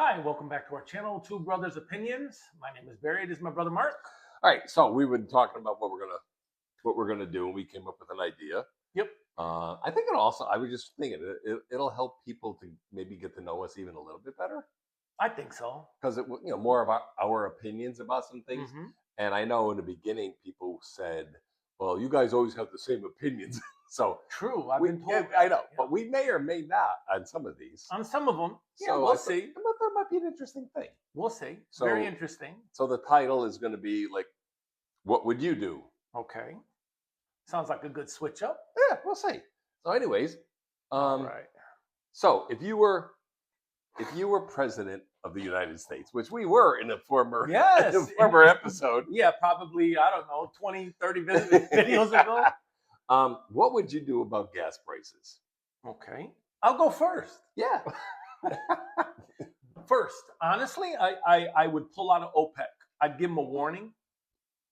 Hi, welcome back to our channel, Two Brothers Opinions. My name is Barry. This is my brother Mark. All right, so we've been talking about what we're gonna do, and we came up with an idea. Yep, I think it also. I was just thinking it'll help people to maybe get to know us even a little bit better I think so. because more of our opinions about some things. Hmm. And I know in the beginning people said, "Well, you guys always have the same opinions." So True, I've we, been yeah, told I that. know, Yeah. but we may or may not on some of these. On some of them, yeah, So we'll I thought see. that might be an interesting thing. We'll see. Very So interesting. so the title is going to be like, "What would you do?" Okay. Sounds like a good switch up. Yeah, we'll see. So, anyways, All um, right. so if you were president of the United States, which we were in a former in a Yes. former episode, Yeah, probably, I don't know, 20, 30 videos ago. what would you do about gas prices? Okay. I'll go first. Yeah, First, honestly, I would pull out of OPEC. I'd give them a warning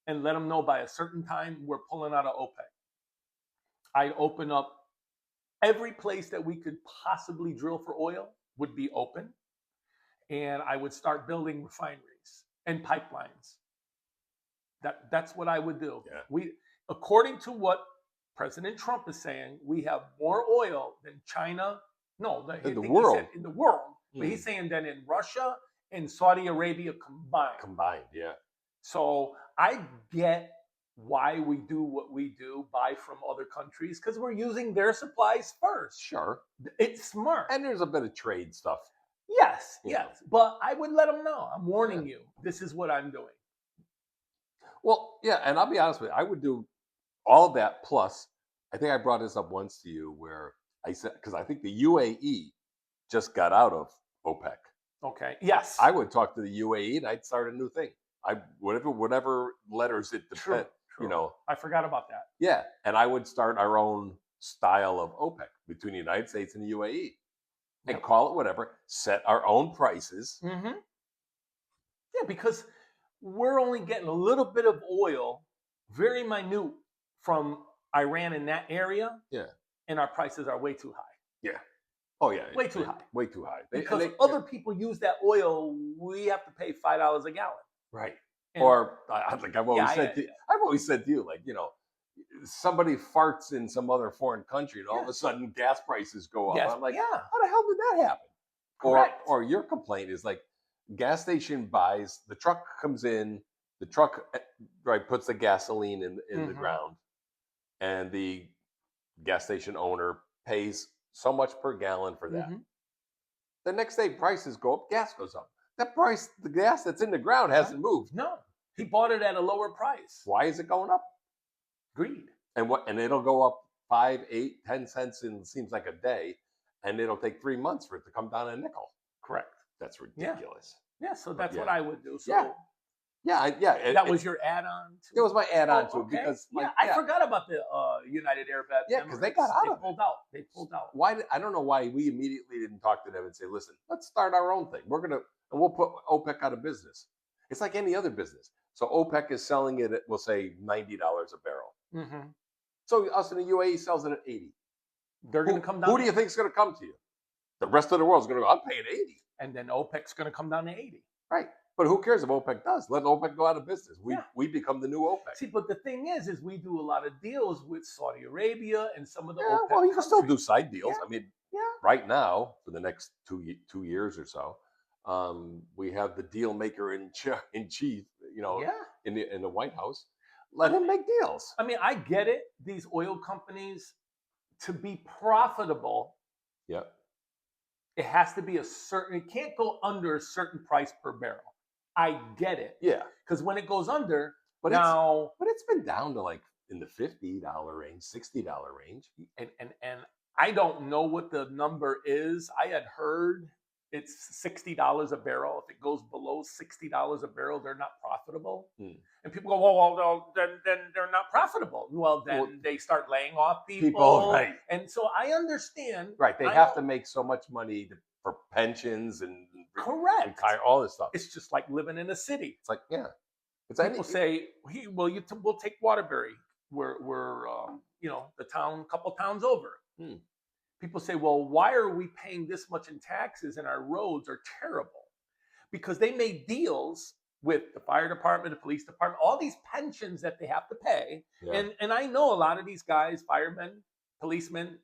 and let them know by a certain time we're pulling out of OPEC. I'd open up every place that we could possibly drill for oil would be open, and I would start building refineries and pipelines. That's what I would do. yeah. We, according to what President Trump is saying, we have more oil than China. No, I In the think he world said in the world, but he's mm, saying that in Russia and Saudi Arabia combined. combined, yeah, So I get why we do what we do, buy from other countries, because we're using their supplies first. sure. It's smart. And there's a bit of trade stuff, Yes, you know. yes. But I would let them know. I'm Yeah. warning you. This is what I'm doing. Well, yeah, and I'll be honest with you, I would do all of that plus. I think I brought this up once to you where I said because I think the UAE just got out of OPEC. Okay. Yes. I would talk to the UAE and I'd start a new thing. I whatever letters it True. depend, True. I forgot about that. yeah, and I would start our own style of OPEC between the United States and the UAE and Yep. call it whatever. Set our own prices. Mm-hmm. Yeah, because we're only getting a little bit of oil, very minute, from Iran in that area, Yeah, and our prices are way too high. yeah. Oh yeah, Way too high. way too high. Because other people use that oil, we have to pay $5 a gallon. right. And Or like I've always yeah, said, yeah, yeah. I've always said to you, like somebody farts in some other foreign country, and all of Yeah. a sudden gas prices go up. Yes, I'm like, yeah, how the hell did that happen? correct. Or your complaint is like, gas station buys, the truck comes in, the truck right puts the gasoline in the Mhm. ground, and the gas station owner pays so much per gallon for that. Mhm. The next day prices go up, gas goes up. That price, the gas that's in the ground hasn't moved. No, he bought it at a lower price. Why is it going up? Greed. And it'll go up 5, 8, 10 cents in seems like a day, and it'll take 3 months for it to come down a nickel. Correct. That's Yeah. ridiculous. Yeah, so that's yeah. what I would do. So Yeah. Yeah. that was your add-on to it was my add-on to it okay. because yeah, I forgot about the United Arab Emirates. Yeah, 'cause they got out They of it. pulled out. They pulled out. I don't know why we immediately didn't talk to them and say, listen, let's start our own thing. And we'll put OPEC out of business. It's like any other business. So OPEC is selling it at, we'll say, $90 a barrel. Mhm. So us in the UAE sells it at 80. They're going to come down. Who do you think is going to come to you? The rest of the world's going to go, I'm paying 80. And then OPEC's going to come down to 80. Right. But who cares if OPEC does? Let OPEC go out of business. We become the new OPEC. See, but the thing is we do a lot of deals with Saudi Arabia and some of the Yeah, OPEC well, you can still do countries. side deals. Yeah. I mean, Yeah. right now, for the next two years or so, we have the deal maker in chief, Yeah. in the White House. Let him make deals. I mean, I get it. These oil companies, to be profitable, Yeah. it has to be it can't go under a certain price per barrel. I get it. Yeah. Because when it goes under, But now, it's been down to like in the $50 range, $60 range. and I don't know what the number is. I had heard it's $60 a barrel. If it goes below $60 a barrel, they're not profitable. Hmm. And people go, well, then they're not profitable. Well, then they start laying off people. Right. And so I understand. Right. They have to make so much money for pensions and Correct. all this stuff. It's just like living in a city. It's like, yeah. People say, we'll take Waterbury. We're the town, couple towns over. People say, well, why are we paying this much in taxes and our roads are terrible? because they made deals with the fire department, the police department, all these pensions that they have to pay. Yeah. And I know a lot of these guys, firemen, policemen,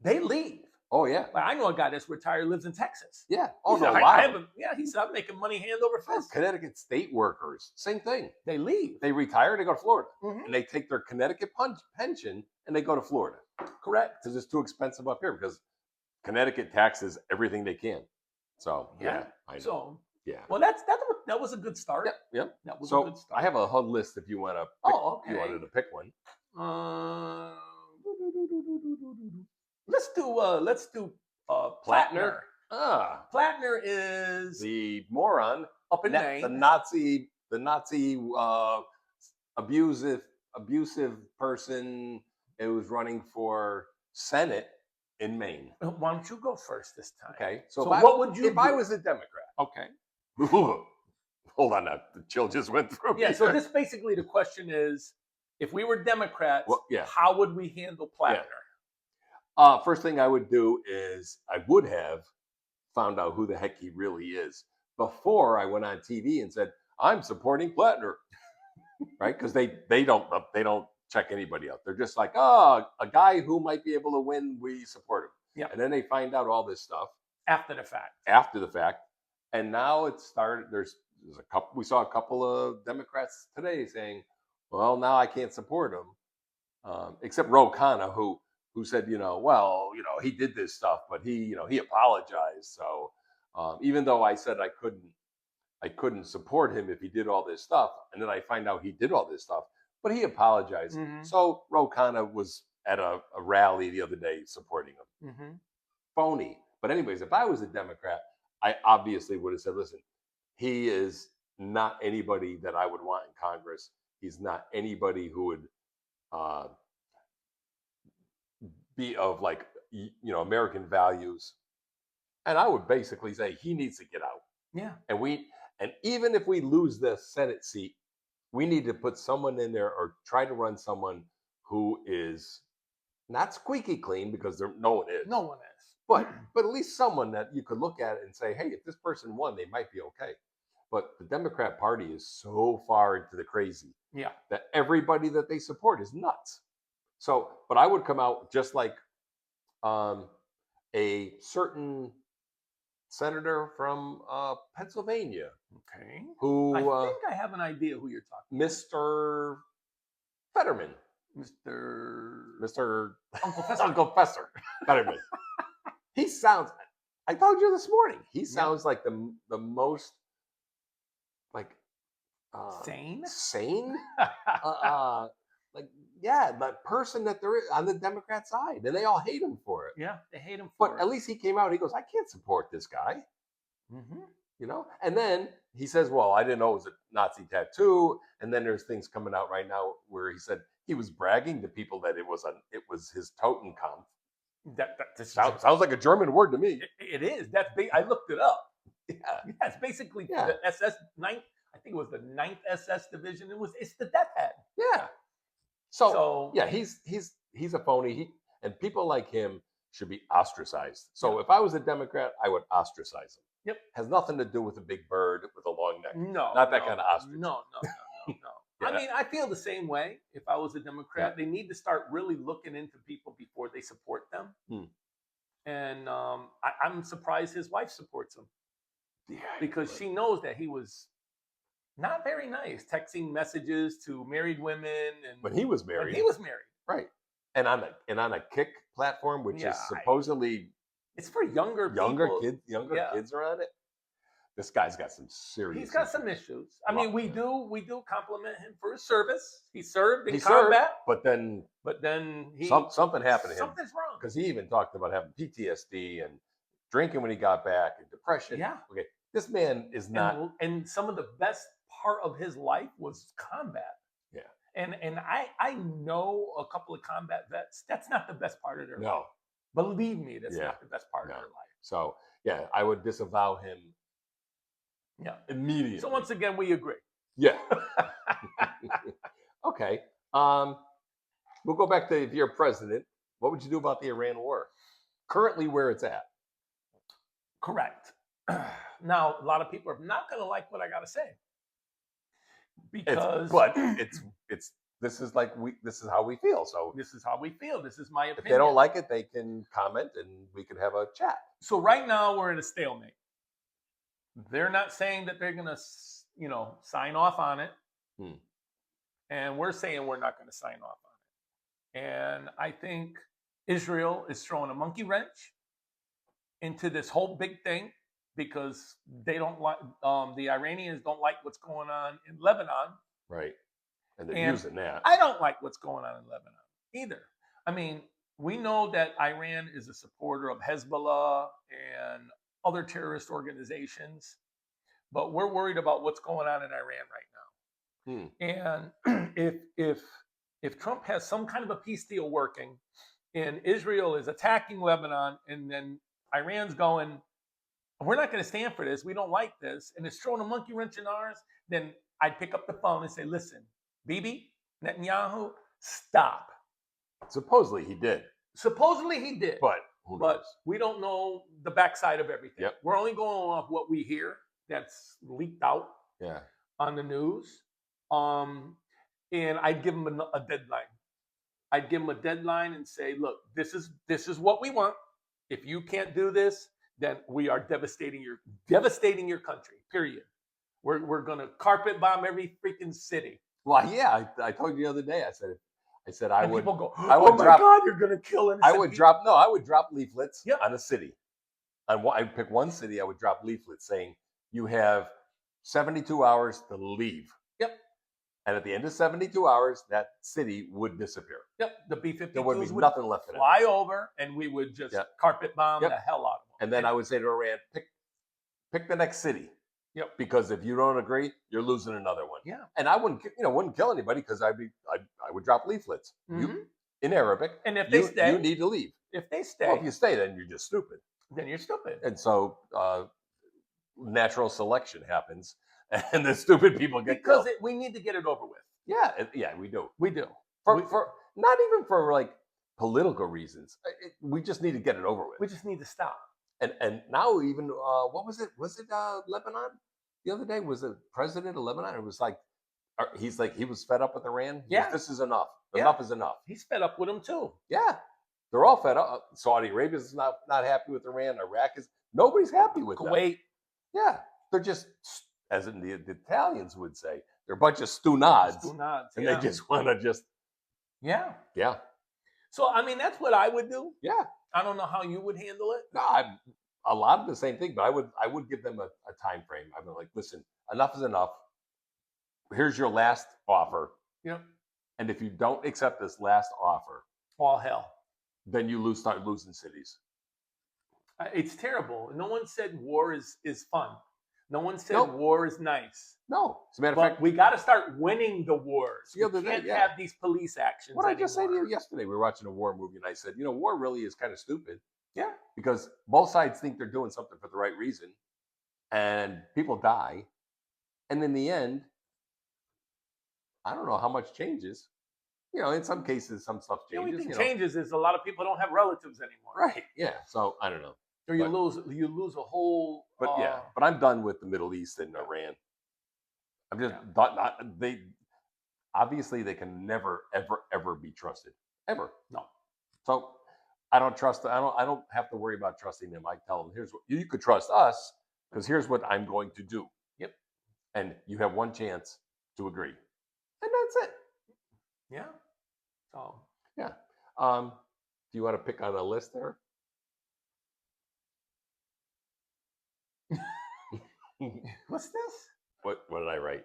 they leave. Oh yeah. Like I know a guy that's retired, lives in Texas. Yeah. Oh He no. said, Wow. he said, I'm making money hand over fist. Connecticut state workers, same thing. They leave. They retire, they go to Florida, Mhm. and they take their Connecticut pension and they go to Florida Correct. because it's too expensive up here because Connecticut taxes everything they can. So Yeah. I know. So, Yeah. well, that was a good start. Yep. Yep. That was a So good start. I have a whole list if you want to. Oh, okay. You wanted to pick one. Uh, let's do Plattner. Plattner? Ah, Plattner is the moron, up in the Maine. Nazi abusive person who was running for Senate in Maine. Why don't you go first this time? Okay, So if what would you if I do? was a Democrat? Okay. Hold on, now the chill just went through. Yeah. me So here. this basically the question is, if we were Democrats, Well, yeah. how would we handle Plattner? First thing I would do is I would have found out who the heck he really is before I went on TV and said I'm supporting Plattner, right? Because they don't check anybody out. They're just like, oh, a guy who might be able to win, we support him. Yeah. And then they find out all this stuff After the fact. after the fact, and now it started. There's a couple. We saw a couple of Democrats today saying, well, now I can't support him, except Ro Khanna, who said, he did this stuff, but he apologized. So even though I said I couldn't support him if he did all this stuff, and then I find out he did all this stuff, but he apologized. Mhm. So Ro Khanna was at a rally the other day supporting him. Mm-hmm. Phony. But anyways, if I was a Democrat, I obviously would have said, listen, he is not anybody that I would want in Congress. He's not anybody who would be of American values. And I would basically say he needs to get out. Yeah. And even if we lose the Senate seat, we need to put someone in there or try to run someone who is not squeaky clean, because no one is. No one is. But at least someone that you could look at and say, hey, if this person won, they might be okay. But the Democrat Party is so far into the crazy Yeah. that everybody that they support is nuts. So, but I would come out just like a certain senator from Pennsylvania Okay. who, I think I have an idea who you're talking Mr. Fetterman, Mr. Uncle Fester. Uncle Fester Fetterman. He sounds. I told you this morning. He sounds like the most like Sane? sane. That person that there is on the Democrat side, and they all hate him for it. Yeah, they hate him for But it. at least he came out. He goes, I can't support this guy. Mm-hmm. And then he says, well, I didn't know it was a Nazi tattoo. And then there's things coming out right now where he said he was bragging to people that it was his Totenkampf. That Sounds like a German word to me. it is. That's big. I looked it up. Yeah. Yeah, it's basically Yeah. the SS 9th. I think it was the 9th SS division. It's the Death Head. Yeah. So So yeah, he's a phony. And people like him should be ostracized. So if I was a Democrat, I would ostracize him. Yep. Has nothing to do with a big bird with a long neck. no, Not that no, kind of ostrich. No. Yeah. I mean, I feel the same way. If I was a Democrat, they need to start really looking into people before they support them. And I'm surprised his wife supports him. Yeah, Because she knows that he was not very nice, texting messages to married women, and when he was married, right? And on a Kick platform, which is supposedly it's for younger kids are on it. This guy's got some serious. He's got some issues. I mean, we do compliment him for his service. He served in He combat, but then something happened to him. Something's wrong. Because he even talked about having PTSD and drinking when he got back and depression. Yeah. Okay. This man is not. And some of the best part of his life was combat. Yeah. And I know a couple of combat vets. That's not the best part of their life. No. Believe me, that's not the best part of their life. So yeah, I would disavow him. Yeah. Immediately. So once again, we agree. Yeah. Okay. We'll go back to, if you're president, what would you do about the Iran war? Currently where it's at. Correct. Now, a lot of people are not going to like what I got to say because But it's this is how we feel. So this is how we feel. This is my if opinion. they don't like it, they can comment and we can have a chat. So right now we're in a stalemate. They're not saying that they're going to, sign off on it. And we're saying we're not going to sign off on it. And I think Israel is throwing a monkey wrench into this whole big thing because they don't like, the Iranians don't like what's going on in Lebanon. Right. And they're And using that. I don't like what's going on in Lebanon either. I mean, we know that Iran is a supporter of Hezbollah and other terrorist organizations, but we're worried about what's going on in Iran right now. And if Trump has some kind of a peace deal working, and Israel is attacking Lebanon, and then Iran's going, we're not going to stand for this. We don't like this, and it's throwing a monkey wrench in ours. Then I'd pick up the phone and say, "Listen, Bibi Netanyahu, stop." Supposedly he did. Supposedly he did, but who knows? We don't know the backside of everything. Yep. We're only going off what we hear that's leaked out on the news. And I'd give him a deadline. I'd give him a deadline and say, "Look, this is what we want. If you can't do this, then we are devastating your country. Period. We're gonna carpet bomb every freaking city." Well, yeah, I told you the other day. I said I and would. People go, I would "Oh my drop, God, you're gonna kill innocent I would people." I would drop leaflets Yep. on a city. I'd pick one city. I would drop leaflets saying you have 72 hours to leave. Yep. And at the end of 72 hours, that city would disappear. Yep. The B-52s There would be nothing left of it. fly over, and we would just carpet bomb the hell out of them. And then I would say to Iran, pick the next city. Yep. Because if you don't agree, you're losing another one. Yeah. And I wouldn't kill anybody because I would drop leaflets. In Arabic. And if they stay, you need to leave. If they stay, well, if you stay, then you're just stupid. Then you're stupid. And so natural selection happens, and the stupid people get killed. We need to get it over with. Yeah, we do. We do. For not even for like political reasons. We just need to get it over with. We just need to stop. And now even what was it? Was it Lebanon? The other day was the president of Lebanon. It was like he was fed up with Iran. This is enough. Enough is enough. He's fed up with them too. Yeah, they're all fed up. Saudi Arabia is not happy with Iran. Iraq is. Nobody's happy with Kuwait. Them. Yeah, they're just, as in the Italians would say, they're a bunch of stu-nods. And they just want to just. Yeah. Yeah. So I mean, that's what I would do. Yeah. I don't know how you would handle it. No, I'm a lot of the same thing, but I would give them a time frame. I'd be like, listen, enough is enough. Here's your last offer. Yep. And if you don't accept this last offer, all hell. Then you start losing cities. It's terrible. No one said war is fun. No one said war is nice. No. As a matter of fact, we got to start winning the wars. The other we can't day, have these police actions. What did I just say to you yesterday? We were watching a war movie, and I said, war really is kind of stupid. Yeah. Because both sides think they're doing something for the right reason, and people die. And in the end, I don't know how much changes. In some cases, some stuff changes. The only thing changes is a lot of people don't have relatives anymore. Right. Yeah. So I don't know. Or you lose a whole. But but I'm done with the Middle East and Iran. I'm just they obviously they can never ever be trusted ever. No. So I don't trust. I don't have to worry about trusting them. I tell them, here's what you could trust us because here's what I'm going to do. Yep. And you have one chance to agree, and that's it. Yeah. So yeah. Do you want to pick on a list there? What's this? What did I write?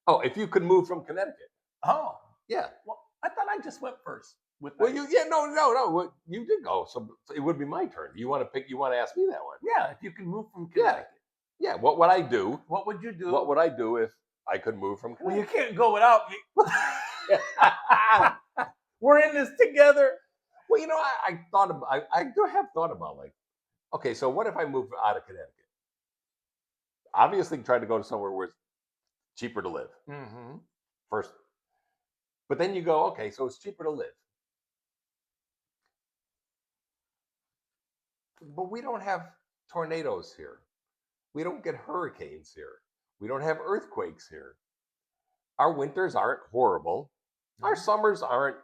Oh, if you could move from Connecticut. Oh, yeah. Well, I thought I just went first. No. You did go. So it would be my turn. You want to pick? You want to ask me that one? Yeah. If you can move from Connecticut. Yeah. What would I do? What would you do? What would I do if I could move from Connecticut? Well, you can't go without me. We're in this together. Well, I thought about. I do have thought about okay, so what if I move out of Connecticut? Obviously, try to go to somewhere where it's cheaper to live. Mm-hmm. First, but then you go, okay, so it's cheaper to live, but we don't have tornadoes here. We don't get hurricanes here. We don't have earthquakes here. Our winters aren't horrible. Our summers aren't,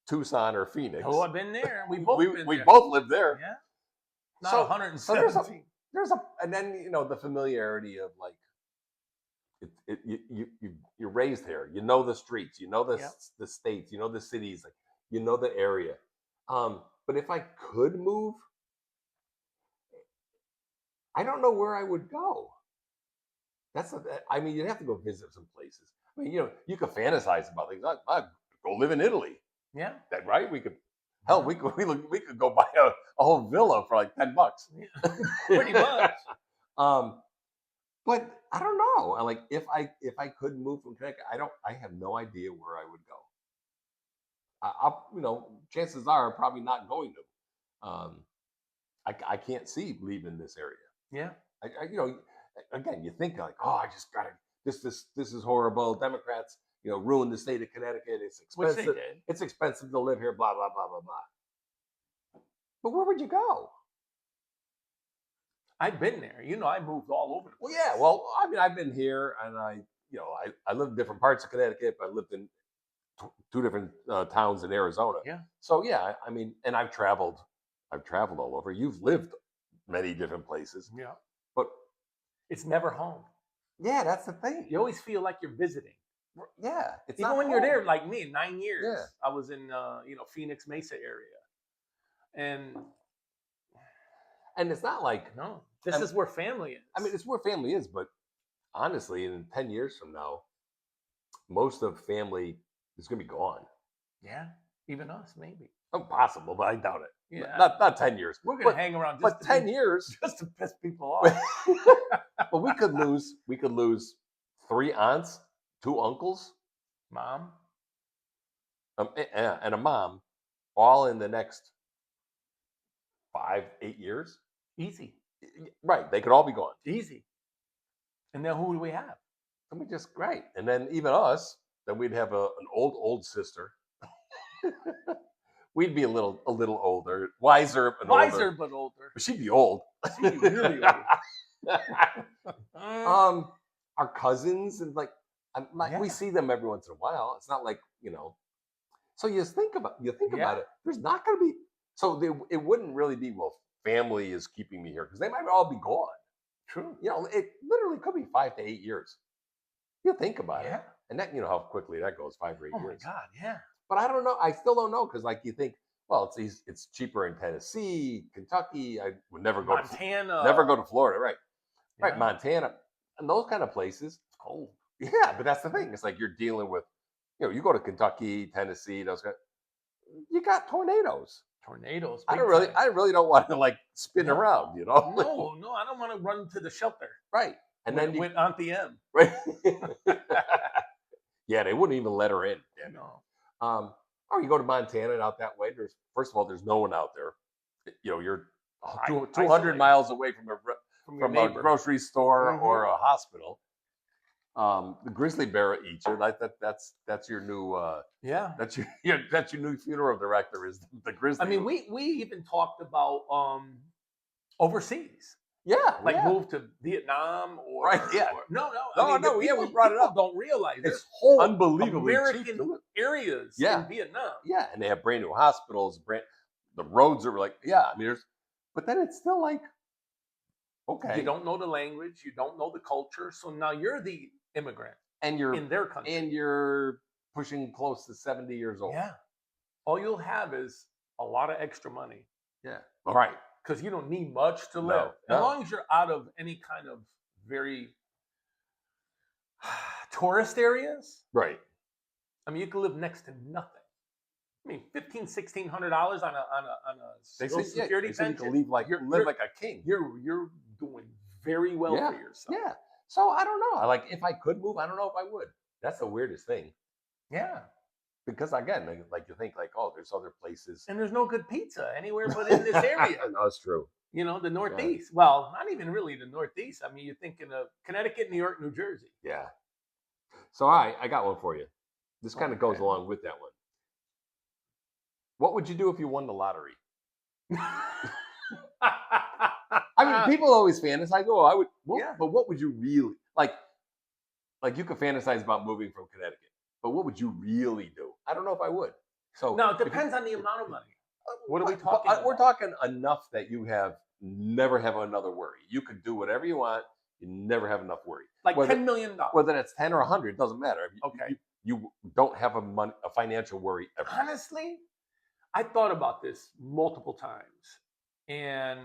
Tucson or Phoenix. Oh, I've been there. We both been we there. both lived there. Yeah. Not So 117. and then the familiarity of like you're raised here. You know the streets. You know the states. You know the cities. Like you know the area. But if I could move, I don't know where I would go. You'd have to go visit some places. I mean, you could fantasize about things. I'd go live in Italy. Yeah. That right? We could. Hell, we could go buy a whole villa for like $10. Pretty much. But I don't know. Like if I could move from Connecticut, I have no idea where I would go. Chances are I'm probably not going to. I can't see leaving this area. Yeah. Again, you think like, oh, I just gotta. This is horrible. Democrats, ruined the state of Connecticut. It's Which expensive. they did. It's expensive to live here. Blah blah blah blah blah. But where would you go? I've been there. I moved all over the Well, place. yeah. Well, I've been here, and I lived in different parts of Connecticut. But I lived in two different towns in Arizona. Yeah. So yeah, and I've traveled all over. You've lived many different places. Yeah. But it's never home. Yeah, that's the thing. You always feel like you're visiting. Yeah. It's Even not when you're home. there, like me, 9 years. Yeah. I was in Phoenix Mesa area. And it's not like no, this is where family is. It's where family is, but honestly, in 10 years from now, most of family is going to be gone. Yeah, even us, maybe. Oh, possible, but I doubt it. Yeah, not 10 years. We're going to hang around just but 10 years just to piss people off. But we could lose 3 aunts, 2 uncles, Mom, and a mom, all in the next 5-8 years. Easy. Right, they could all be gone. Easy. And then who do we have? And we just right, and then even us, then we'd have an old sister. We'd be a little older, wiser, older. But older. But she'd be old. She'd be really old. Our cousins and we see them every once in a while. It's not like So you think about it. There's not going to be. So it wouldn't really be family is keeping me here because they might all be gone. True. It literally could be 5 to 8 years. You think about it, and that how quickly that goes, 5 or 8 years. Oh my God, yeah. But I don't know. I still don't know because you think, well, it's cheaper in Tennessee, Kentucky. I would never go Montana. never go to Florida, right? Yeah. Right, Montana, and those kind of places. It's cold. Yeah, but that's the thing. It's like you're dealing with, you go to Kentucky, Tennessee, those guys. You got tornadoes. Tornadoes. I really don't want to spin around. No, I don't want to run to the shelter. Right, and then with Auntie M. Right. Yeah, they wouldn't even let her in. Yeah, no. Or you go to Montana and out that way. First of all, there's no one out there. You're 200 miles away from a grocery store or a hospital. The grizzly bear eats you. That's your new That's your new funeral director is the grizzly. We even talked about overseas. Yeah, move to Vietnam or right. Yeah, no. We brought it up. Don't realize it's whole unbelievably American areas in Vietnam. Yeah, and they have brand new hospitals. The roads are but then it's still okay. You don't know the language, you don't know the culture, so now you're the immigrant, and you're in their country, and you're pushing close to 70 years old. Yeah, all you'll have is a lot of extra money. Yeah, all right. Because you don't need much to live. No. As long as you're out of any kind of very tourist areas. Right. You can live next to nothing. $1,500, $1,600 on a Social Security pension. You can live like a king. You're doing very well for yourself. Yeah. So I don't know. If I could move, I don't know if I would. That's the weirdest thing. Yeah. Because again, you think there's other places, and there's no good pizza anywhere but in this area. No, it's true. The Northeast. Yeah. Well, not even really the Northeast. You're thinking of Connecticut, New York, New Jersey. Yeah. So I got one for you. This kind of goes along with that one. What would you do if you won the lottery? people always fantasize. Oh, I would. Well, Yeah. But what would you really like? Like you could fantasize about moving from Connecticut, but what would you really do? I don't know if I would. So Now, it if you- depends on the amount of money. What are we but talking we're about? talking enough that you never have another worry. You could do whatever you want. You never have enough worry. Like Whether- $10 million. Whether that's 10 or 100, doesn't matter. Okay. You don't have a financial worry ever. Honestly, I thought about this multiple times. And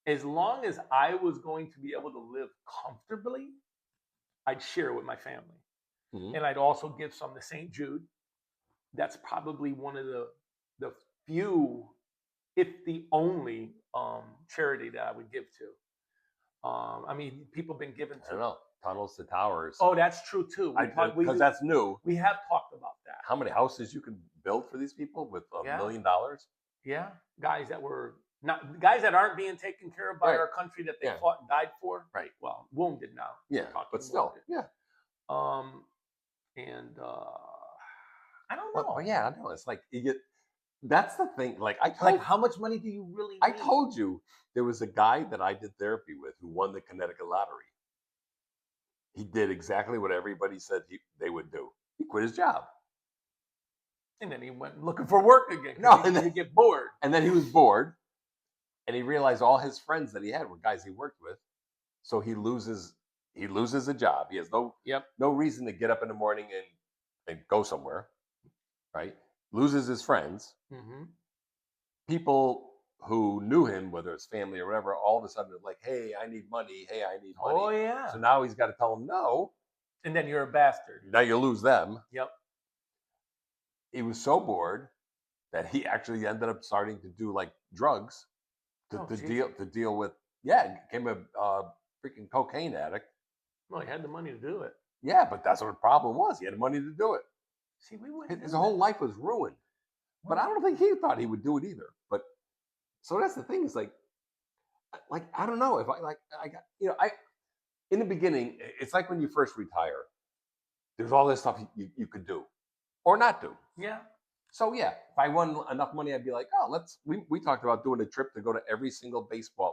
as long as I was going to be able to live comfortably, I'd share it with my family. Mhm. And I'd also give some to St. Jude. That's probably one of the few, if the only, charity that I would give to. I mean, people have been given I don't to. know. Tunnels to towers. Oh, that's true too. Because that's new. we have talked about that. How many houses you can build for these people with $1 Yeah. million? Yeah, guys that aren't being taken care of by Right. our country that they Yeah. fought and died for. Right. Well, wounded now. Yeah, Talking but still, wounded. yeah. And I don't know. Well, yeah, I know. It's like you get. That's the thing. Like How much money do you really need? I told you there was a guy that I did therapy with who won the Connecticut lottery. He did exactly what everybody said they would do. He quit his job, And then he went looking for work again. No, he and then- you get bored. and then he was bored, and he realized all his friends that he had were guys he worked with. So he loses a job. He has no reason to get up in the morning and go somewhere, right? Loses his friends. Mm-hmm. People who knew him, whether it's family or whatever, all of a sudden are like, "Hey, I need money. Hey, I need money." Oh yeah. So now he's got to tell them no. And then you're a bastard. Now you lose them. Yep. He was so bored that he actually ended up starting to do like drugs Oh, to geez. deal with. Yeah, became a freaking cocaine addict. Well, he had the money to do it. Yeah, but that's what the problem was. He had money to do it. See, we wouldn't. His do whole that. life was ruined. But I don't think he thought he would do it either. But so that's the thing. Is like I don't know if I got in the beginning. It's like when you first retire. There's all this stuff you could do or not do. Yeah. So yeah, if I won enough money, I'd be like, oh, we talked about doing a trip to go to every single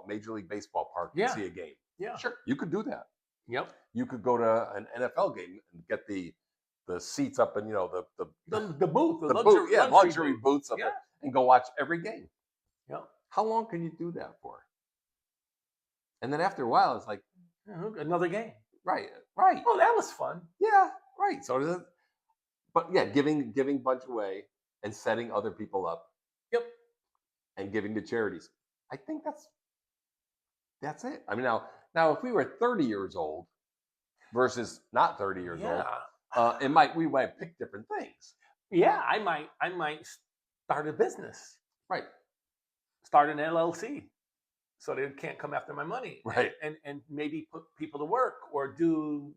Major League Baseball park to Yeah. see a game. Yeah. Sure, you could do that. Yep. You could go to an NFL game and get the seats up and The booth, the luxury booths up Yeah. there and go watch every game. Yep. How long can you do that for? And then after a while, it's like, Another game. right, Oh, that was fun. yeah, right. So, but yeah, giving a bunch away and setting other people up. Yep. And giving to charities. I think that's it. I mean, now if we were 30 years old versus not 30 years Yeah. old, we might pick different things. Yeah, I might start a business, Right. start an LLC, so they can't come after my money, Right. And maybe put people to work or do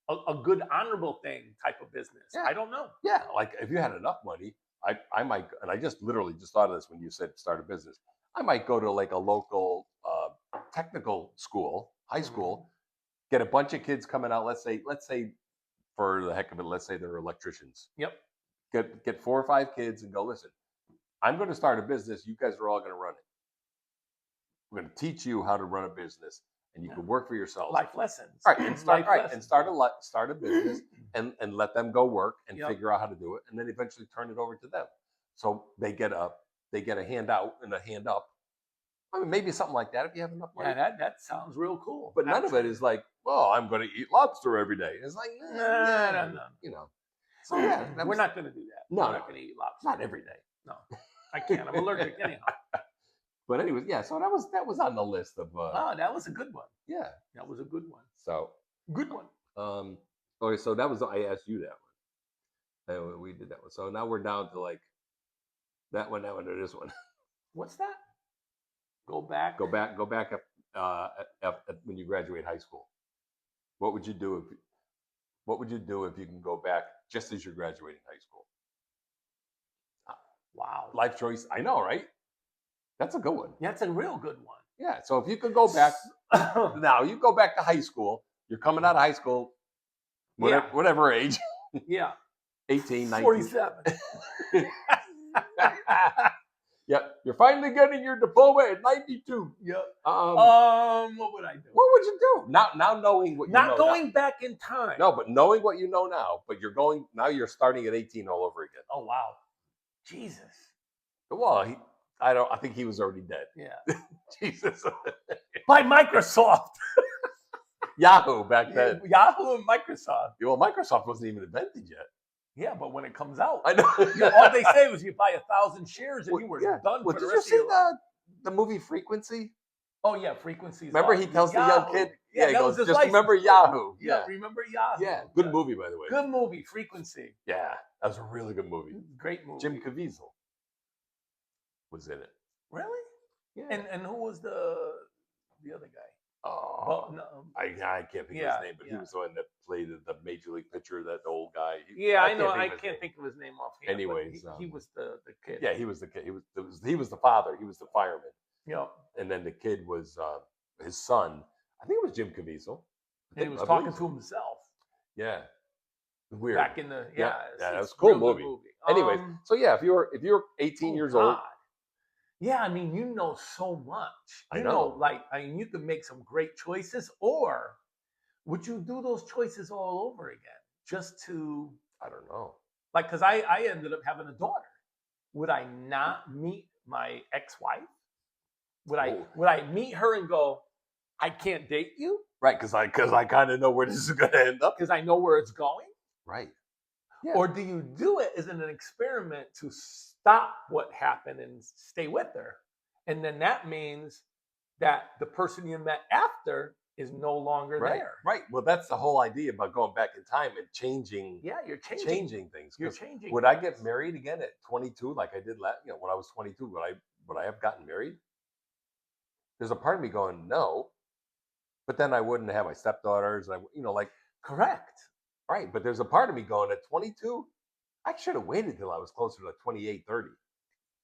a good honorable thing type of business. Yeah. I don't know. Yeah. Like if you had enough money, I might, and I just literally just thought of this when you said start a business. I might go to like a local technical school, high school, get a bunch of kids coming out. Let's say for the heck of it, let's say they're electricians. Yep. Get 4 or 5 kids and go, listen, I'm going to start a business. You guys are all going to run it. We're going to teach you how to run a business, and you can work for yourselves. Life lessons. Right, and start Life right, lessons. and start a business, and let them go work and Yep. figure out how to do it, and then eventually turn it over to them. So they get a handout and a hand up. I mean, maybe something like that if you have enough money. Yeah, that sounds real cool. But none of it is like, well, I'm going to eat lobster every day. It's like, No. you know. So yeah, We're not going to do that. No, We're no. not going to eat lobster. not every day. No, I can't. I'm allergic anyhow. But anyways, yeah. So that was on the list of Oh, that was a good one. yeah. That was a good one. So Good one. okay, so that was I asked you that one. And we did that one. So now we're down to like that one, or this one. What's that? Go back. Go back when you graduate high school. What would you do if you can go back just as you're graduating high school? Wow. Life choice. I know, right? That's a good one. That's a real good one. Yeah. So if you could go back now, you go back to high school. You're coming out of high school, whatever age, Yeah. 18, 19. 47. Yep. You're finally getting your diploma at 92. Yeah. What What would I do? would you do? Now knowing what you know Not going back in time. now. No, but knowing what you know now, but you're starting at 18 all over again. Oh wow. Jesus. Well, I think he was already dead. Yeah. Jesus. By Microsoft. Yahoo back then. Yahoo and Microsoft. Well, Microsoft wasn't even invented yet. Yeah, but when it comes out, I know. all they say was you buy 1,000 shares and you were done Well, for did the you rest see of your life. the movie Frequency? Oh yeah, frequencies. Remember he tells the young Yahoo. kid, Yeah, he that goes, was his just license remember plate. Yahoo. Yeah, remember Yahoo. Yeah, good movie, by the way. Good movie, Frequency. Yeah, that was a really good movie. Great movie. Jim Caviezel was in it. Really? Yeah. And who was the other guy? Oh, Well, no, I can't think of his name, but he was the one that played the major league pitcher, that old guy. yeah, I know. think I of his can't name. think of his name offhand. but Anyways, he was the kid. Yeah, he was the kid. He was the father. He was the fireman, Yeah. and then the kid was his son. I think it was Jim Caviezel. And he was I talking believe to so. himself Yeah, weird. back in the Yeah, it's that a was a cool real good movie. Anyways, so yeah, if you're 18 years old, God. Yeah, I mean, you know so much. I You know. like, I mean, you could make some great choices, or would you do those choices all over again just to, I don't know. like, because I ended up having a daughter. Would I not meet my ex-wife? Would Oh. I meet her and go, I can't date you Right, because I kind of know where this is going to end up. because I know where it's going? Right. Yeah. Or do you do it as an experiment to stop what happened and stay with her? And then that means that the person you met after is no longer Right. there. Right. Well, that's the whole idea about going back in time and changing Yeah, you're changing. things. You're 'Cause changing. would I get married again at 22 like I did when I was 22? Would I have gotten married? There's a part of me going no, but then I wouldn't have my stepdaughters, and like Correct. right. But there's a part of me going at 22, I should have waited till I was closer to like 28, 30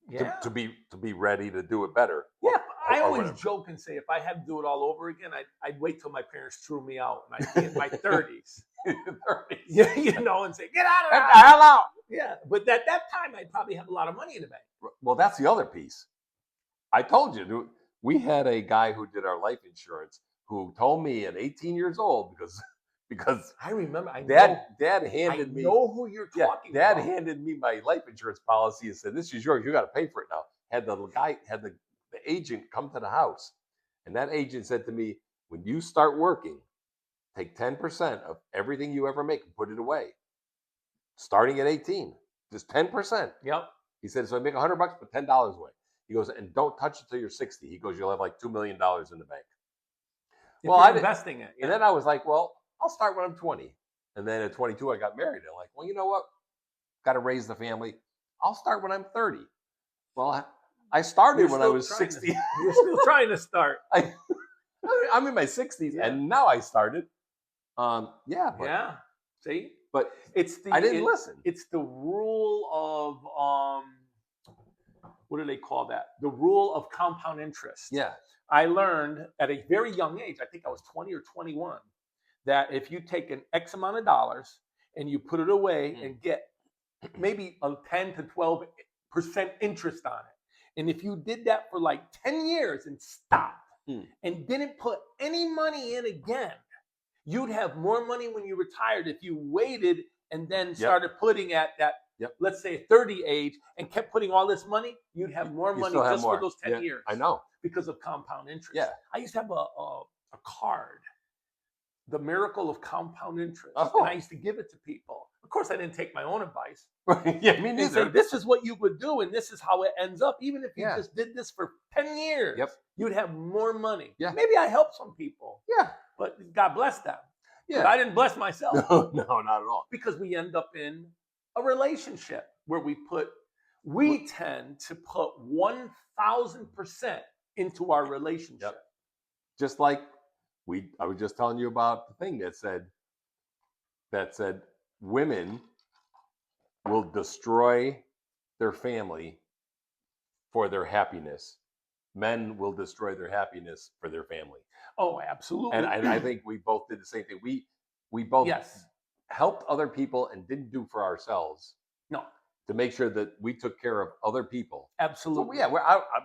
Yeah. to be ready to do it better. Yeah, I or always whatever. joke and say if I had to do it all over again, I'd wait till my parents threw me out and I'd be in my 30s. 30s. Yeah, and say, get out of Get there. the hell out. Yeah, but at that time, I'd probably have a lot of money in the bank. Well, that's the other piece. I told you, dude, we had a guy who did our life insurance who told me at 18 years old because I remember. dad I handed me know who you're talking dad about. handed me my life insurance policy and said, "This is yours. You got to pay for it now." Had the agent come to the house, and that agent said to me, "When you start working, take 10% of everything you ever make and put it away, starting at 18, just 10%." Yep. He said, "So I make $100, put $10 away." He goes, "And don't touch it till you're 60." He goes, "You'll have like $2 million in the bank." If Well, you're I didn't- investing it. And then I was like, "Well, I'll start when I'm 20." And then at 22, I got married. I'm like, "Well, you know what? Got to raise the family. I'll start when I'm 30." Well, I started You're when I still was trying 60. You're still trying to start. I'm in my 60s, Yeah. and now I started. Yeah, but, Yeah. See, but it's the I didn't listen. It's the rule of what do they call that? The rule of compound interest. Yeah, I learned at a very young age, I think I was 20 or 21, that if you take an X amount of dollars and you put it away and get maybe a 10 to 12% interest on it, and if you did that for like 10 years and stopped and didn't put any money in again, you'd have more money when you retired if you waited and then started putting at that, let's say 30 age, and kept putting all this money, you'd have more You money still have just more. for those 10 Yeah, years. I know. Because of compound interest. Yeah. I used to have a card, The Miracle of Compound Interest. Oh. And I used to give it to people. Of course, I didn't take my own advice. Yeah, me And say, neither. this is what you would do, and this is how it ends up. Even if you Yeah. just did this for 10 years, Yep. you'd have more money. Yeah. Maybe I helped some people, Yeah, but God bless them. But yeah. I didn't bless myself. No, not at all. Because we end up in a relationship where we tend to put 1,000% into our relationship. Just like I was just telling you about the thing that said women will destroy their family for their happiness. Men will destroy their happiness for their family. Oh, absolutely. And I think we both did the same thing. We both yes. helped other people and didn't do for ourselves. No. to make sure that we took care of other people. So Absolutely. yeah,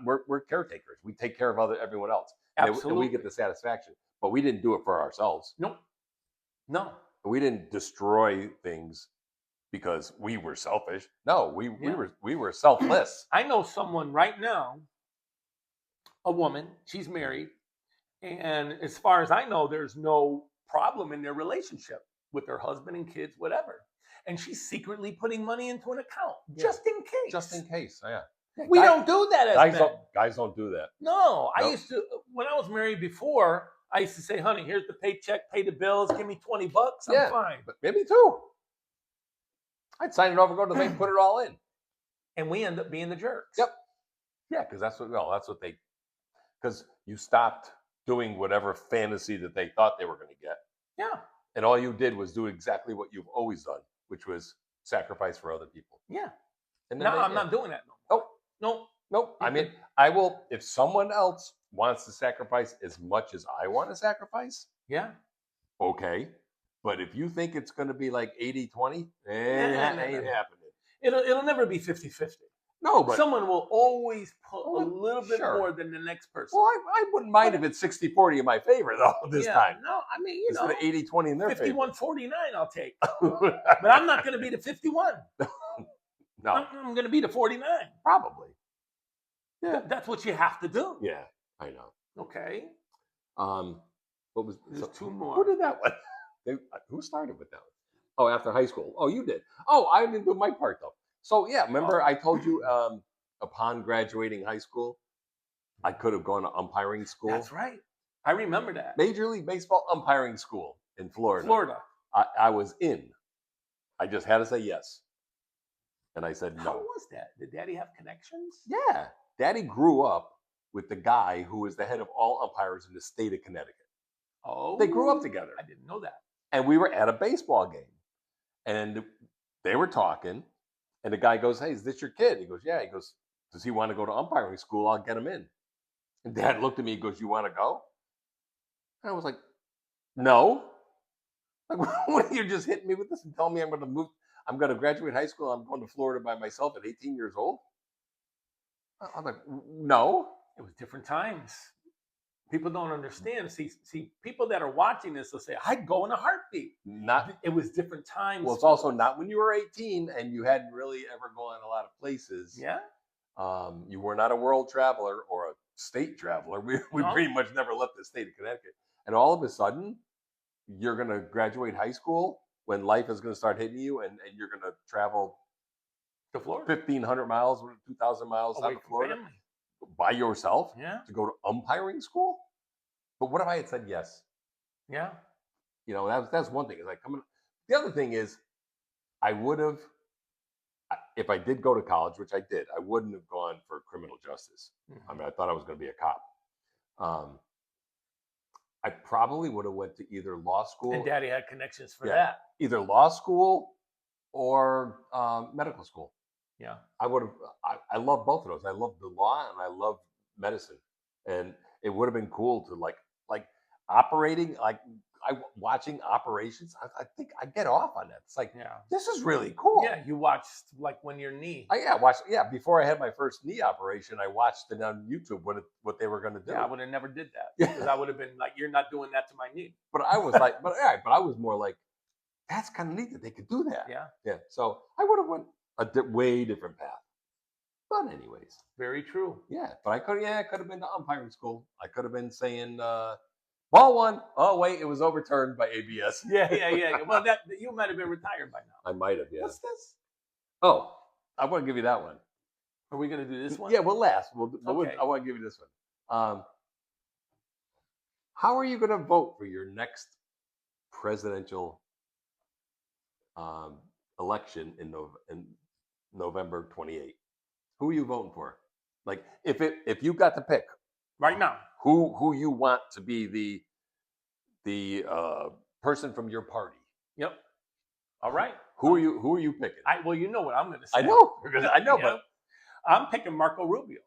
we're caretakers. We take care of everyone else, and we Absolutely. get the satisfaction. But we didn't do it for ourselves. Nope. No. We didn't destroy things because we were selfish. No, Yeah. we were selfless. I know someone right now, a woman, she's married, and as far as I know, there's no problem in their relationship with her husband and kids, whatever. And she's secretly putting money into an account Yeah. just in case. Just in case. Yeah. We don't do that as guys men. guys don't do that. No, I Nope. used to, when I was married before, I used to say, honey, here's the paycheck, pay the bills, give me $20, I'm Yeah. fine. But maybe too. I'd sign it over, go to the bank, put it all in. And we end up being the jerks. Yep. Yeah, because that's what they, because you stopped doing whatever fantasy that they thought they were going to get. Yeah. And all you did was do exactly what you've always done, which was sacrifice for other people. Yeah. And No, then I'm not doing that no more. Nope. Nope. Nope. I mean, I will, if someone else wants to sacrifice as much as I want to sacrifice, Yeah. okay. But if you think it's going to be like 80-20, No. ain't happening. It'll never be 50-50. No, but Someone will always put a Well, little bit sure. more than the next person. well, I wouldn't mind if it's 60-40 in my favor, though, this Yeah. time. No, I mean, you Instead know, of 80-20 in their 51-49 I'll take. favor. But I'm not going to be the 51. No, I'm going to be the 49. probably. Yeah. That's what you have to do. Yeah, I know. Okay. What was There's two more. Who did that one? Who started with that one? Oh, after high school. Oh, you did. Oh, I didn't do my part though. So yeah, remember I told you upon graduating high school, I could have gone to umpiring school. That's right. I remember that. Major League Baseball umpiring school in Florida. Florida. I was in. I just had to say yes. And I said How no. was that? Did Daddy have connections? Yeah. Daddy grew up with the guy who was the head of all umpires in the state of Connecticut. Oh. They grew up together. I didn't know that. And we were at a baseball game. And they were talking. And the guy goes, hey, is this your kid? He goes, yeah. He goes, does he want to go to umpiring school? I'll get him in. And Dad looked at me. He goes, you want to go? And I was like, no. Like, what are you just hitting me with this and telling me I'm going to move? I'm going to graduate high school. I'm going to Florida by myself at 18 years old. I'm like, no. It was different times. People don't understand. See, people that are watching this will say, I'd go in a heartbeat. Not. It was different times. Well, it's also not when you were 18 and you hadn't really ever gone a lot of places. Yeah. You were not a world traveler or a state traveler. We No. pretty much never left the state of Connecticut. And all of a sudden, you're going to graduate high school when life is going to start hitting you, and you're going to travel To Florida. 1,500 miles, 2,000 miles Away out of from Florida family. by yourself Yeah. to go to umpiring school. But what if I had said yes? Yeah. You know, that's one thing. Is like coming. The other thing is, I would have, if I did go to college, which I did, I wouldn't have gone for criminal justice. I mean, I thought I was going to be a cop. I probably would have went to either law school. And Daddy had connections for Yeah. that. Either law school or medical school. Yeah. I would have. I love both of those. I love the law and I love medicine, and it would have been cool to like operating, watching operations. I think I get off on that. It's like, Yeah. this is really cool. Yeah. You watched like when your knee. Watched. Yeah, before I had my first knee operation, I watched it on YouTube what they were going to do. Yeah, I would have never did that Yeah. because I would have been like, "You're not doing that to my knee." But I was like, but I was more like, that's kind of neat that they could do that. Yeah, Yeah. So I would have went a way different path. But anyways, very true. yeah. But I could have been to umpiring school. I could have been saying, ball one. Oh wait, it was overturned by ABS. Yeah. Well, that you might have been retired by now. I might have. Yeah. What's this? Oh, I want to give you that one. Are we gonna do this one? Yeah, we'll last. Okay. I want to give you this one. How are you going to vote for your next presidential election in November 28th? Who are you voting for? Like, if you got to pick Right now. who you want to be the person from your party, Yep. All right. who are you picking? Well, you know what I'm gonna say. I know, I know, You but I'm picking Marco Rubio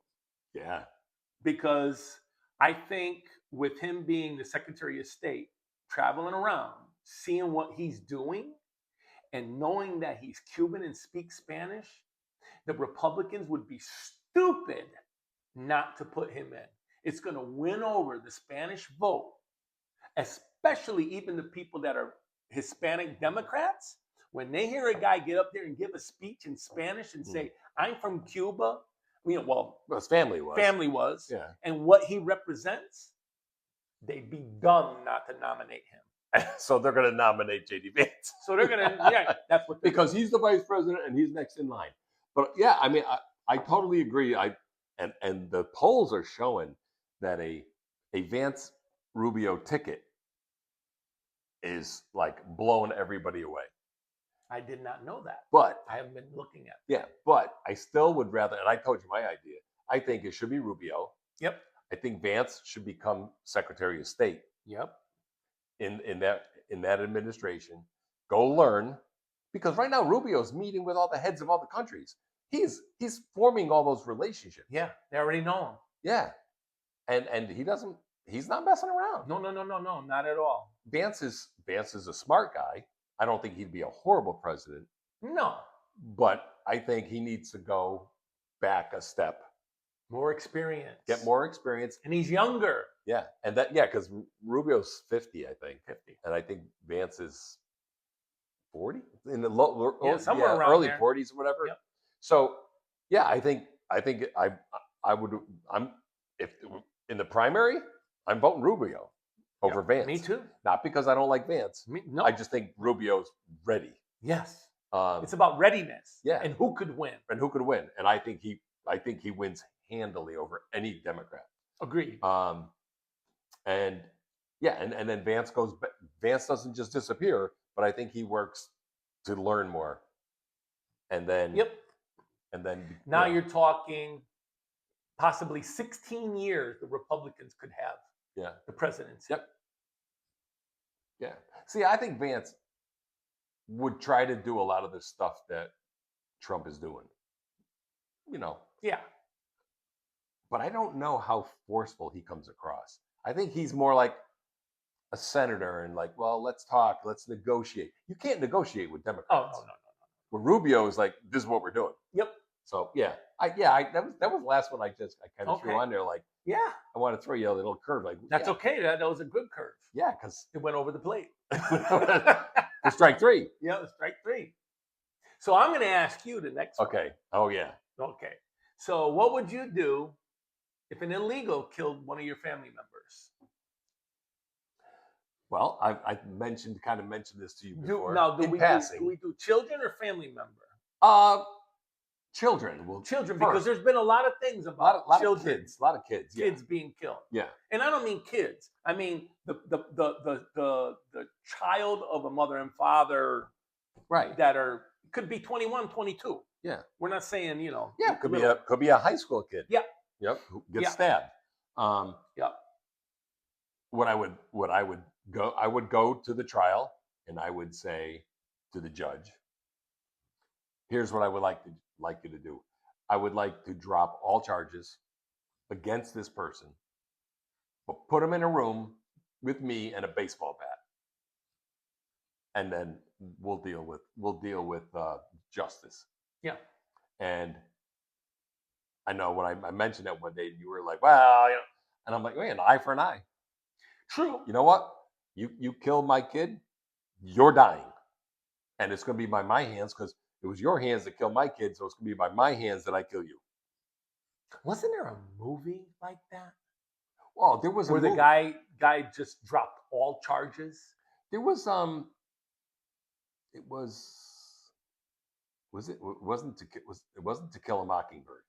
yeah, because I think with him being the Secretary of State, traveling around, seeing what he's doing, and knowing that he's Cuban and speaks Spanish, The Republicans would be stupid not to put him in. It's going to win over the Spanish vote, especially even the people that are Hispanic Democrats. When they hear a guy get up there and give a speech in Spanish and say, I'm from Cuba, Well, his family was. Yeah. and what he represents, they'd be dumb not to nominate him. So they're going to nominate J.D. Vance. So they're going to, yeah, that's what because he's the vice president and he's next in line. But yeah, I mean, I totally agree. And the polls are showing that a Vance Rubio ticket is like blowing everybody away. I did not know that. But I haven't been looking at it. Yeah, but I still would rather, and I told you my idea. I think it should be Rubio. Yep. I think Vance should become Secretary of State. Yep. In that administration, go learn, because right now Rubio's meeting with all the heads of all the countries. He's forming all those relationships. Yeah, they already know him. Yeah, and he's not messing around. No, not at all. Vance is a smart guy. I don't think he'd be a horrible president. No, but I think he needs to go back a step. More experience. Get more experience. And he's younger. Yeah. And because Rubio's 50, I think. 50. And I think Vance is 40? In the somewhere around early there. 40s or whatever. Yep. So yeah, I think if in the primary, I'm voting Rubio over Vance. Me too. Not because I don't like Vance. No. I just think Rubio's ready. Yes. It's about readiness. Yeah. And who could win. And I think he wins handily over any Democrat. Agreed. And then Vance doesn't just disappear, but I think he works to learn more. And then And then now you're talking possibly 16 years the Republicans could have the presidency. Yep. Yeah. See, I think Vance would try to do a lot of the stuff that Trump is doing. Yeah. But I don't know how forceful he comes across. I think he's more like a senator and like, well, let's talk, let's negotiate. You can't negotiate with Democrats. Oh, no. Well, Rubio is like, this is what we're doing. Yep. So that was the last one I kind of threw on there. Like, I want to throw you a little curve. Like, that's okay. That was a good curve. Yeah, because it went over the plate. For strike three. Yeah, strike three. So I'm going to ask you the next one. Okay. Oh yeah. Okay. So what would you do if an illegal killed one of your family members? Well, I mentioned this to you before. Do we do children or family member? Children. Children, because there's been a lot of things about children. A lot of kids. Kids being killed. Yeah. And I don't mean kids. I mean the child of a mother and father. Right. That could be 21, 22. Yeah. We're not saying, Yeah, could be a high school kid. Yeah. Yep. Who gets stabbed. Yep. I would go to the trial and I would say to the judge, here's what I would like you to do. I would like to drop all charges against this person, but put him in a room with me and a baseball bat. And then we'll deal with justice. Yeah. And I know when I mentioned that one day, you were like, well, and I'm like, an eye for an eye. True. You know what? You killed my kid, you're dying. And it's going to be by my hands because it was your hands that killed my kid, so it's going to be by my hands that I kill you. Wasn't there a movie like that? Well, there was where the guy just dropped all charges. There was it wasn't To Kill a Mockingbird,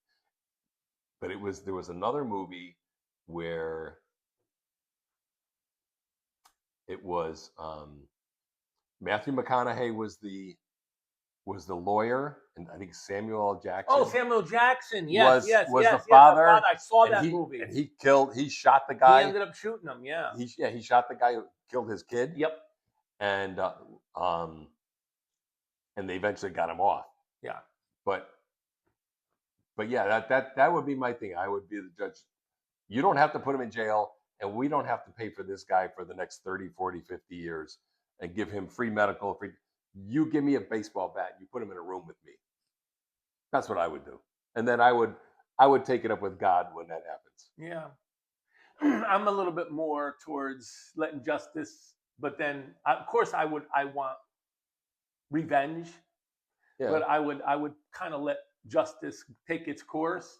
but there was another movie where it was Matthew McConaughey was the lawyer, and I think Samuel L. Jackson. Oh, Samuel Jackson, yes, was the father. I saw that movie. And he shot the guy. He ended up shooting him, yeah. He shot the guy who killed his kid. Yep. And they eventually got him off. Yeah. But yeah, that would be my thing. I would be the judge. You don't have to put him in jail, and we don't have to pay for this guy for the next 30, 40, 50 years and give him free medical. You give me a baseball bat, you put him in a room with me. That's what I would do. And then I would take it up with God when that happens. Yeah. I'm a little bit more towards letting justice, but then of course I want revenge, Yeah. but I would kind of let justice take its course.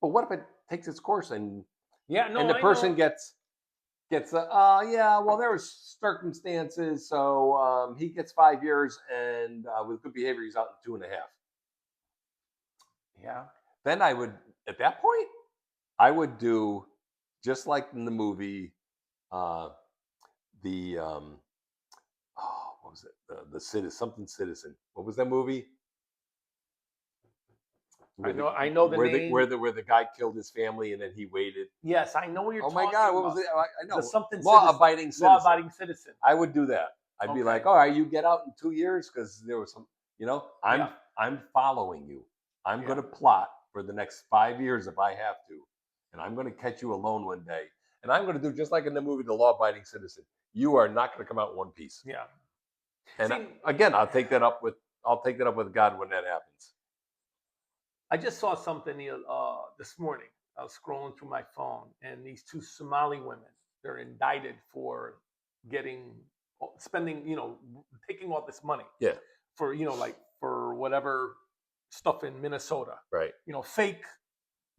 But what if it takes its course and Yeah, no, the I person know. gets yeah, well, there was circumstances, so he gets 5 years, and with good behavior, he's out in 2.5. Yeah. Then I would, at that point, I would do just like in the movie, the what was it? The citizen, something citizen. What was that movie? I know the where name. where the guy killed his family and then he waited. Yes, I know what you're Oh talking my God, what about. was it? I know. The something Law-abiding citizen. Law-abiding citizen. I would do that. I'd be Okay. like, all right, you get out in 2 years because there was some, Yeah. I'm following you. I'm Yeah. going to plot for the next 5 years if I have to, and I'm going to catch you alone one day, and I'm going to do just like in the movie The Law-Abiding Citizen. You are not going to come out in one piece. Yeah. And See, again, I'll take that up with God when that happens. I just saw something this morning. I was scrolling through my phone, and these two Somali women, they're indicted for spending, taking all this money. Yeah. For, like for whatever stuff in Minnesota. Right. Fake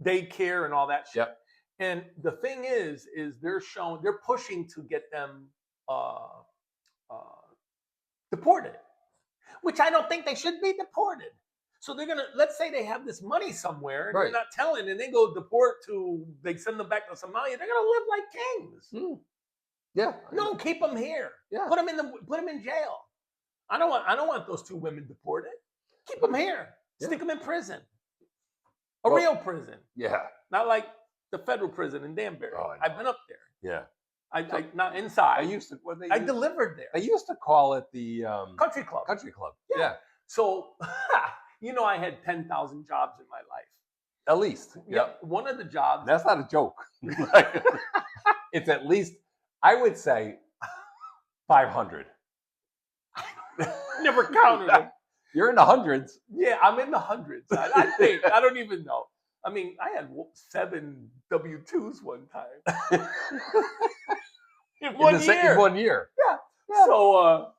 daycare and all that shit. Yep. And the thing is they're pushing to get them deported, which I don't think they should be deported. So they're gonna, let's say they have this money somewhere, and Right. they're not telling, and they go deport they send them back to Somalia. They're gonna live like kings. Yeah. No, keep them here. Yeah. Put them in jail. I don't want those two women deported. Keep them here. Yeah. Stick them in prison. A real prison, Yeah. not like the federal prison in Danbury. Oh, I know. I've been up there. Yeah. I not inside. I used to. I delivered there. They used to call it the Country club. Country club. Yeah. Yeah. So, I had 10,000 jobs in my life. At least. Yeah. One of the jobs. That's not a joke. It's at least, I would say, 500. Never counted them. You're in the hundreds. Yeah, I'm in the hundreds. I think. I don't even know. I mean, I had 7 W-2s one time. in one year. In 1 year. Yeah. So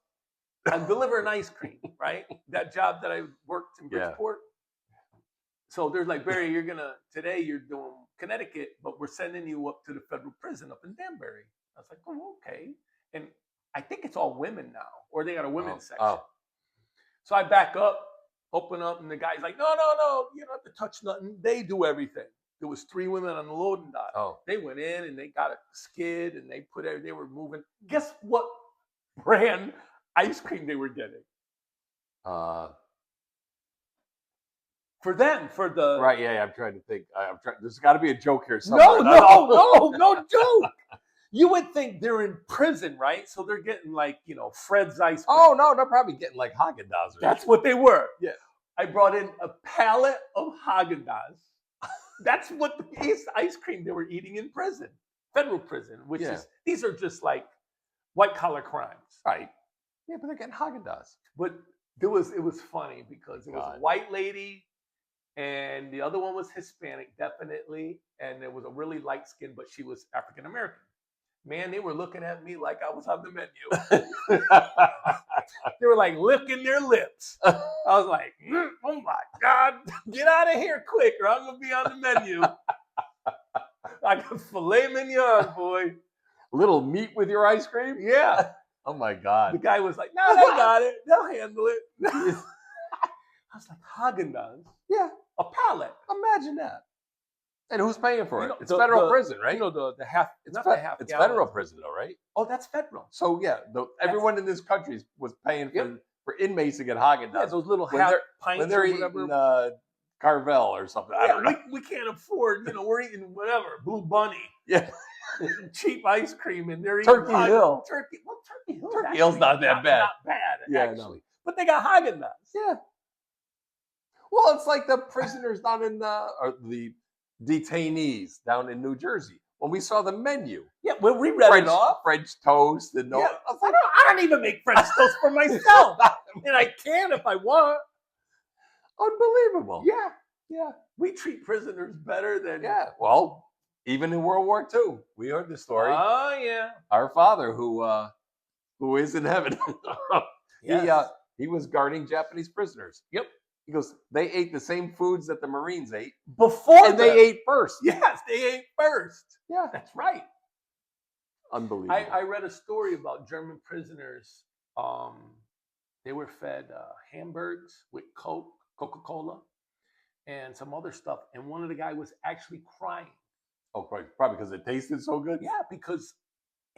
I'm delivering ice cream, right? That job that I worked in Yeah. Bridgeport. So they're like, Barry, today you're doing Connecticut, but we're sending you up to the federal prison up in Danbury. I was like, oh, okay. And I think it's all women now, or they got a women's section. Oh. So I back up, open up, and the guy's like, no, you don't have to touch nothing. They do everything. There was 3 women on the loading dock. Oh. They went in and they got a skid and they were moving. Guess what brand ice cream they were getting? For them, for the Right, yeah, I'm trying to think. There's got to be a joke here somewhere. no joke. You would think they're in prison, right? So they're getting like, Fred's ice cream. Oh no, they're probably getting like Haagen-Dazs. That's what they were. Yeah. I brought in a pallet of Haagen-Dazs. That's what the ice cream they were eating in prison, federal prison, which is, these are just like white collar crimes. Right. Yeah, but they're getting Haagen-Dazs. But it was funny because it was a white lady and the other one was Hispanic, definitely. And there was a really light skin, but she was African American. Man, they were looking at me like I was on the menu. They were like licking their lips. I was like, oh my God, get out of here quick or I'm going to be on the menu. I got filet mignon, boy. Little meat with your ice cream? Yeah. Oh my God. The guy was like, no, they got it. They'll handle it. I was like, Haagen-Dazs? Yeah. A pallet. Imagine that. And who's paying for it? It's the federal prison, right? The half. It's federal prison, though, right? Oh, that's federal. So yeah, everyone in this country was paying for inmates to get Haagen-Dazs. Yeah, those little when half they're, pints when they're or eating whatever. Carvel or something. I don't know. We can't afford. We're eating whatever Blue Bunny. Yeah. Cheap ice cream, and they're eating Turkey Hill. Turkey Hill. Turkey Hill's not that bad. Not bad, Yeah, actually. But they got Haagen-Dazs. Yeah. Well, it's like the prisoners down in or the detainees down in New Jersey. When we saw the menu. Yeah, well, we read it off. French toast and Yeah, I don't even make French toast for myself. And I can if I want. Unbelievable. Yeah, Yeah. we treat prisoners better than. Yeah. Well, even in World War II, we heard the story. Oh yeah. Our father, who is in heaven, Yes. he was guarding Japanese prisoners. Yep. He goes, they ate the same foods that the Marines ate, Before and they ate first. Yes, they ate first. Yeah. That's right. Unbelievable. I read a story about German prisoners. They were fed hamburgers with Coke, Coca-Cola, and some other stuff. And one of the guy was actually crying. Oh, probably because it tasted so good. Yeah, because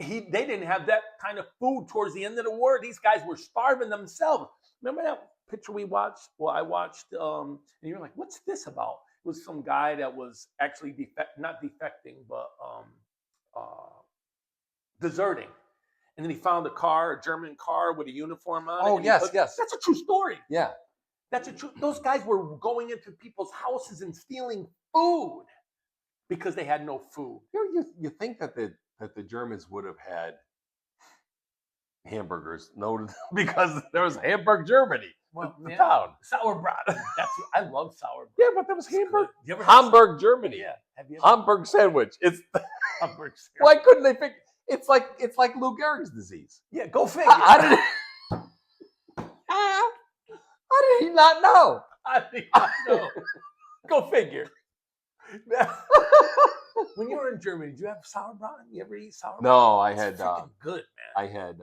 they didn't have that kind of food towards the end of the war. These guys were starving themselves. Remember that picture we watched? Well, I watched, and you're like, "What's this about?" It was some guy that was actually not defecting, but deserting. And then he found a German car with a uniform on it. Oh, and yes. That's a true story. Yeah. That's a true. Those guys were going into people's houses and stealing food because they had no food. You think that the Germans would have had hamburgers? No, because there was Hamburg, Germany. Well, the yeah. town. Sauerbraten. I love sauerbraten. Yeah, but there was It's Hamburg. good. You ever had Hamburg, Germany. Yeah. Have you ever Hamburg sandwich. It's Hamburg? why couldn't they pick? It's like Lou Gehrig's disease. Yeah, go figure. How did he not know? I think I know. Go figure. When you were in Germany, did you have sauerbraten? You ever eat sauerbraten? No, I It's had freaking good, man. I had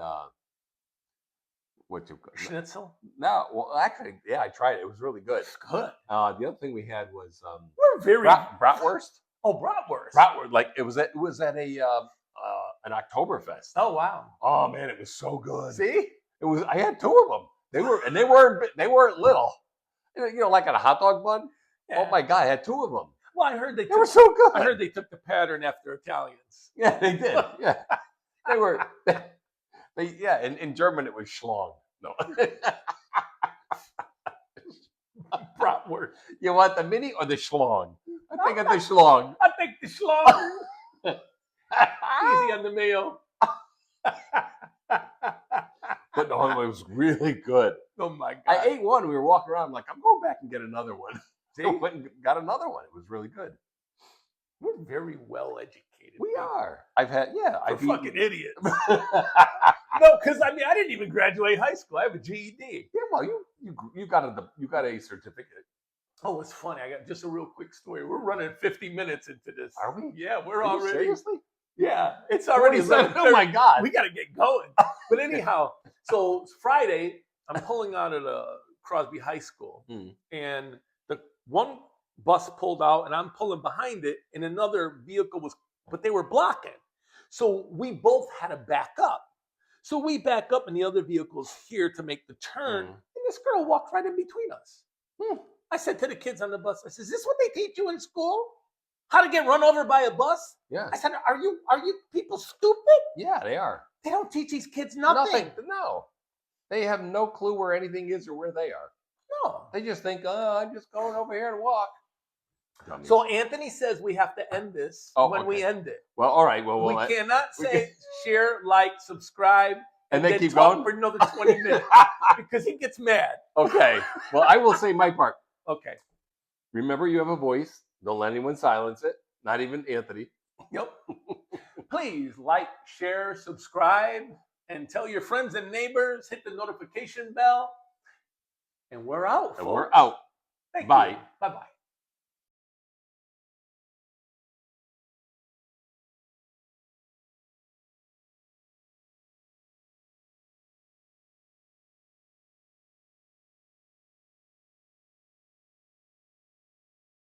what you Schnitzel. no, well actually, yeah, I tried it. It was really good. It's good. The other thing we had was We're very bratwurst. Oh, bratwurst. Bratwurst, like it was at a an Oktoberfest. Oh wow. Oh man, it was so good. See? It was. I had two of them. They weren't little. You know, like on a hot dog bun. Yeah. Oh my god, I had two of them. Well, I heard They were so good. I heard they took the pattern after Italians. Yeah, they did. Yeah, they were. Yeah, in German it was Schlong. No. Bratwurst. You want the mini or the Schlong? I think of the Schlong. I think the schlong. Easy on the meal. But no, it was really good. Oh my god. I ate one. We were walking around. I'm like, I'm going back and get another one. See? I went and got another one. It was really good. We're very well educated. We are. I've had, yeah. We're I've fucking eaten. idiots. No, because I mean, I didn't even graduate high school. I have a GED. Yeah, well, you got a certificate. Oh, it's funny. I got just a real quick story. We're running 50 minutes into this. Are we? Yeah, we're Are you already. seriously? Yeah, it's already 47? 11:30. Oh my god. We got to get going. But anyhow, so it's Friday, I'm pulling out of the Crosby High School, and the one bus pulled out, and I'm pulling behind it, and another vehicle was, but they were blocking. So we both had to back up. So we back up, and the other vehicle's here to make the turn, and this girl walked right in between us. I said to the kids on the bus, I said, "Is this what they teach you in school? How to get run over by a bus?" Yeah. I said, Are you people stupid? Yeah, they are. They don't teach these kids nothing. No. They have no clue where anything is or where they are. No. They just think, oh, I'm just going over here to walk. Dummies. So Anthony says we have to end this when we end it. Well, all right. Well, We cannot say share, like, subscribe, and then then keep talk going for another 20 minutes because he gets mad. Okay. Well, I will say my part. Okay. Remember, you have a voice. Don't let anyone silence it. Not even Anthony. Yep. Please like, share, subscribe, and tell your friends and neighbors. Hit the notification bell. And we're out. And we're folks. out. Thank Bye. you. Bye-bye.